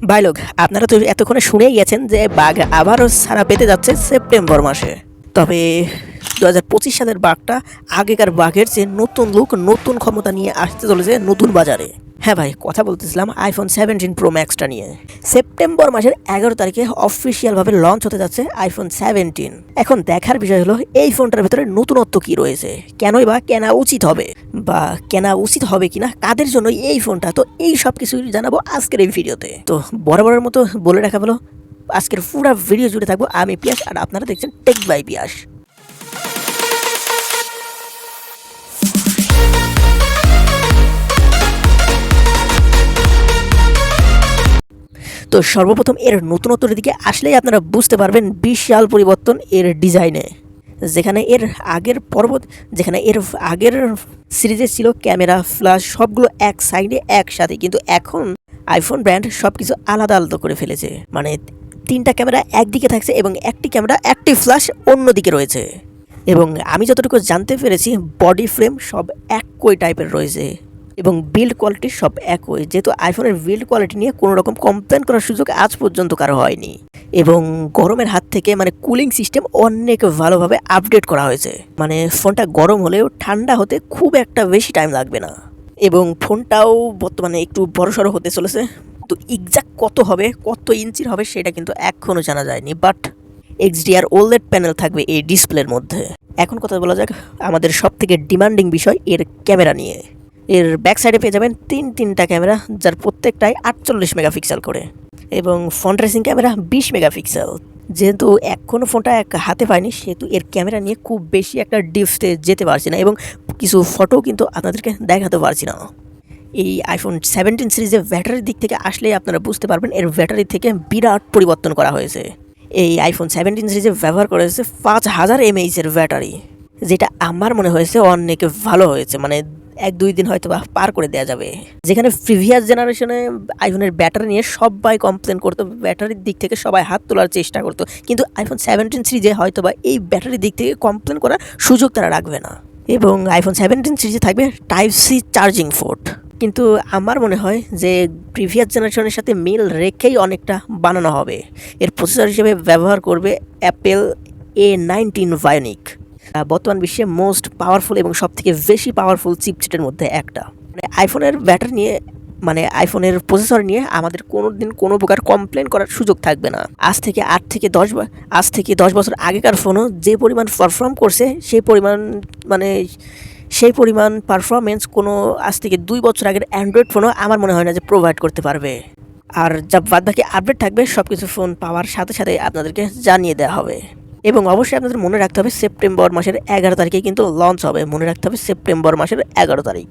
ভাই লোক, আপনারা তো এতক্ষণে শুনেই গেছেন যে বাঘ আবারও ছাড়া পেতে যাচ্ছে সেপ্টেম্বর মাসে। তবে 2025 সালের বাঘটা আগেকার বাঘের চেয়ে নতুন লুক, নতুন ক্ষমতা নিয়ে আসতে চলেছে নতুন বাজারে। হ্যাঁ ভাই, কথা বলতেছিলাম আইফোন 17 প্রো ম্যাক্সটা নিয়ে। সেপ্টেম্বর মাসের 11 তারিখে অফিসিয়ালভাবে লঞ্চ হতে যাচ্ছে আইফোন 17। এখন দেখার বিষয় হলো এই ফোনটার ভেতরে নতুনত্ব কি রয়েছে, কেনই বা কেনা উচিত হবে, বা কেনা উচিত হবে কিনা, কাদের জন্য এই ফোনটা। তো এই সব কিছু জানাবো আজকের এই ভিডিওতে। তো বরাবরের মতো বলে রাখা হলো, আজকের পুরো ভিডিও জুড়ে থাকবো আমি পিয়াস, আর আপনারা দেখছেন টেক বাই পিয়াস। তো সর্বপ্রথম এর নতুনত্বের দিকে আসলেই আপনারা বুঝতে পারবেন বিশাল পরিবর্তন এর ডিজাইনে। যেখানে এর আগের সিরিজে ছিল ক্যামেরা, ফ্ল্যাশ সবগুলো এক সাইডে একসাথে, কিন্তু এখন আইফোন ব্র্যান্ড সব কিছু আলাদা আলাদা করে ফেলেছে। মানে 3টা ক্যামেরা একদিকে থাকছে এবং একটি ক্যামেরা, একটি ফ্ল্যাশ অন্যদিকে রয়েছে। এবং আমি যতটুকু জানতে পেরেছি বডি ফ্রেম সব একই টাইপের রয়েছে এবং বিল্ড কোয়ালিটি সব একই, যেহেতু আইফোনের বিল্ড কোয়ালিটি নিয়ে কোনো রকম কমপ্লেন করার সুযোগ আজ পর্যন্ত কারো হয়নি। এবং গরমের হাত থেকে কুলিং সিস্টেম অনেক ভালোভাবে আপডেট করা হয়েছে। ফোনটা গরম হলেও ঠান্ডা হতে খুব একটা বেশি টাইম লাগবে না। এবং ফোনটাও বর্তমানে একটু বড়সড় হতে চলেছে। তো এক্সাক্ট কত হবে, কত ইঞ্চির হবে সেটা কিন্তু এখনও জানা যায়নি, বাট XDR OLED প্যানেল থাকবে এই ডিসপ্লের মধ্যে। এখন কথা বলা যাক আমাদের সব থেকে ডিমান্ডিং বিষয় এর ক্যামেরা নিয়ে। এর ব্যাক সাইডে পেয়ে যাবেন তিনটা ক্যামেরা, যার প্রত্যেকটাই 48 মেগাপিক্সেল করে, এবং ফ্রন্ট রেসিং ক্যামেরা 20 মেগাপিক্সেল। যেহেতু এখনও ফোনটা হাতে পাইনি, সেহেতু এর ক্যামেরা নিয়ে খুব বেশি একটা ডিপসে যেতে পারছি না এবং কিছু ফটো কিন্তু আপনাদেরকে দেখাতে পারছি না। এই আইফোন 17 সিরিজের ব্যাটারির দিক থেকে আসলেই আপনারা বুঝতে পারবেন এর ব্যাটারি থেকে বিরাট পরিবর্তন করা হয়েছে। এই আইফোন 17 সিরিজে ব্যবহার করা হয়েছে 5000 mAh এর ব্যাটারি, যেটা আমার মনে হয়েছে অনেক ভালো হয়েছে। 1-2 দিন হয়তো বা পার করে দেওয়া যাবে। যেখানে প্রিভিয়াস জেনারেশনে আইফোনের ব্যাটারি নিয়ে সবাই কমপ্লেন করতো, ব্যাটারির দিক থেকে সবাই হাত তোলার চেষ্টা করতো, কিন্তু আইফোন 17 সিরিজে হয়তো বা এই ব্যাটারির দিক থেকে কমপ্লেন করার সুযোগ তারা রাখবে না। এবং আইফোন 17 সিরিজে থাকবে Type-C চার্জিং পোর্ট। কিন্তু আমার মনে হয় যে প্রিভিয়াস জেনারেশনের সাথে মিল রেখেই অনেকটা বানানো হবে। এর প্রসেসর হিসেবে ব্যবহার করবে অ্যাপেল A19 Bionic, বর্তমান বিশ্বে মোস্ট পাওয়ারফুল এবং সবথেকে বেশি পাওয়ারফুল চিপসেটের মধ্যে একটা। আইফোনের ব্যাটারি নিয়ে, আইফোনের প্রসেসর নিয়ে আমাদের কোনো প্রকার কমপ্লেন করার সুযোগ থাকবে না। আজ থেকে 10 বছর আগেকার ফোনও যে পরিমাণ পারফর্ম করছে, সেই পরিমাণ পারফরমেন্স কোনো আজ থেকে 2 বছর আগের অ্যান্ড্রয়েড ফোনও আমার মনে হয় না যে প্রোভাইড করতে পারবে। আর যা বাদবাকি আপডেট থাকবে সব কিছু ফোন পাওয়ার সাথে সাথে আপনাদেরকে জানিয়ে দেওয়া হবে। এবং অবশ্যই আপনাদের মনে রাখতে হবে সেপ্টেম্বর মাসের 11 তারিখে কিন্তু লঞ্চ হবে। মনে রাখতে হবে সেপ্টেম্বর মাসের 11 তারিখ।